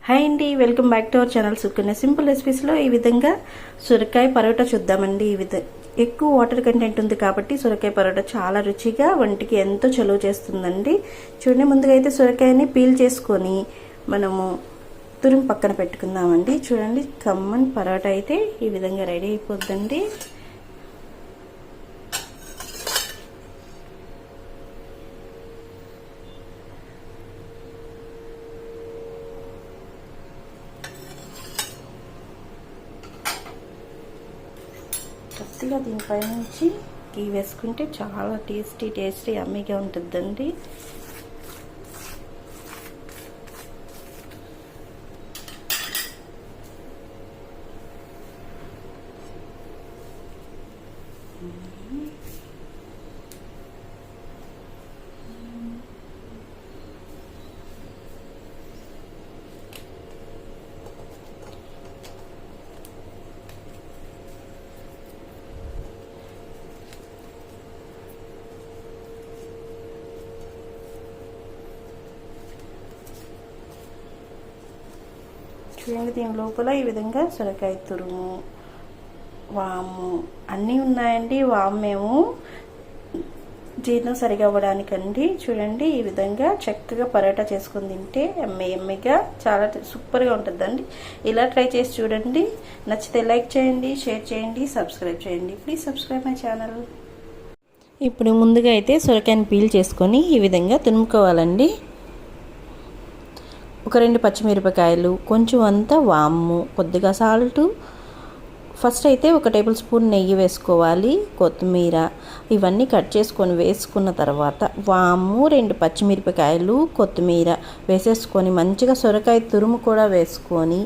Hi అండి, welcome back to our channel Sukanya simple రెసిపీస్లో ఈ విధంగా సొరకాయ పరోటా చూద్దామండి. ఎక్కువ వాటర్ కంటెంట్ ఉంది కాబట్టి సొరకాయ పరోటా చాలా రుచిగా వంటికి ఎంతో చలువ చేస్తుందండి. చూడండి, ముందుగా అయితే సొరకాయని పీల్ చేసుకొని మనము తురుము పక్కన పెట్టుకుందామండి. చూడండి, కమ్మన్ పరోటా అయితే ఈ విధంగా రెడీ అయిపోద్దండి. కొద్దిగా దీనిపై నుంచి గీ వేసుకుంటే చాలా టేస్టీ అమ్మీగా ఉంటుందండి. చూడండి, దీని లోపల ఈ విధంగా సొరకాయ తురుము, వాము అన్నీ ఉన్నాయండి. వామేమో జీర్ణం సరిగా అవ్వడానికండి. చూడండి, ఈ విధంగా చక్కగా పరోటా చేసుకొని తింటే ఎమ్మెగా చాలా సూపర్గా ఉంటుందండి. ఇలా ట్రై చేసి చూడండి. నచ్చితే లైక్ చేయండి, షేర్ చేయండి, సబ్స్క్రైబ్ చేయండి. Please subscribe my channel. ఇప్పుడు ముందుగా అయితే సొరకాయని పీల్ చేసుకొని ఈ విధంగా తురుముకోవాలండి. ఒక 2 పచ్చిమిరపకాయలు, కొంచెం అంతా వాము, కొద్దిగా సాల్టు, ఫస్ట్ అయితే 1 టేబుల్ స్పూన్ నెయ్యి వేసుకోవాలి. కొత్తిమీర ఇవన్నీ కట్ చేసుకొని వేసుకున్న తర్వాత వాము, 2 పచ్చిమిరపకాయలు, కొత్తిమీర వేసేసుకొని మంచిగా సొరకాయ తురుము కూడా వేసుకొని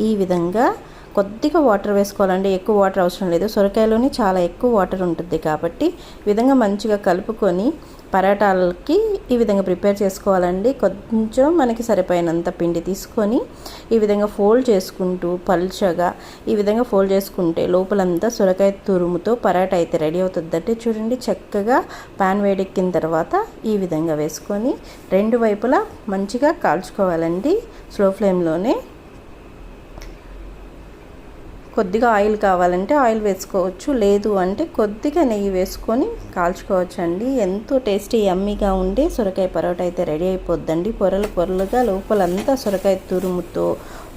ఈ విధంగా కొద్దిగా వాటర్ వేసుకోవాలండి. ఎక్కువ వాటర్ అవసరం లేదు, సొరకాయలోని చాలా ఎక్కువ వాటర్ ఉంటుంది కాబట్టి ఈ విధంగా మంచిగా కలుపుకొని పరోటాలకి ఈ విధంగా ప్రిపేర్ చేసుకోవాలండి. కొంచెం మనకి సరిపోయినంత పిండి తీసుకొని ఈ విధంగా ఫోల్డ్ చేసుకుంటూ పల్చగా ఈ విధంగా ఫోల్డ్ చేసుకుంటే లోపలంతా సొరకాయ తురుముతో పరోటా అయితే రెడీ అవుతుందంటే చూడండి, చక్కగా పాన్ వేడెక్కిన తర్వాత ఈ విధంగా వేసుకొని 2 వైపులా మంచిగా కాల్చుకోవాలండి. స్లో ఫ్లేమ్లోనే కొద్దిగా ఆయిల్ కావాలంటే ఆయిల్ వేసుకోవచ్చు, లేదు అంటే కొద్దిగా నెయ్యి వేసుకొని కాల్చుకోవచ్చు అండి. ఎంతో టేస్టీ యమ్మీగా ఉండే సొరకాయ పరోటా అయితే రెడీ అయిపోద్దండి. పొరలుగా లోపలంతా సొరకాయ తురుముతో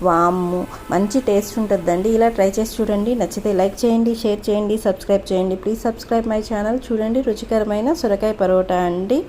వాము మంచి టేస్ట్ ఉంటుందండి. ఇలా ట్రై చేసి చూడండి. నచ్చితే లైక్ చేయండి, షేర్ చేయండి, సబ్స్క్రైబ్ చేయండి. Please subscribe my channel. చూడండి, రుచికరమైన సొరకాయ పరోటా అండి.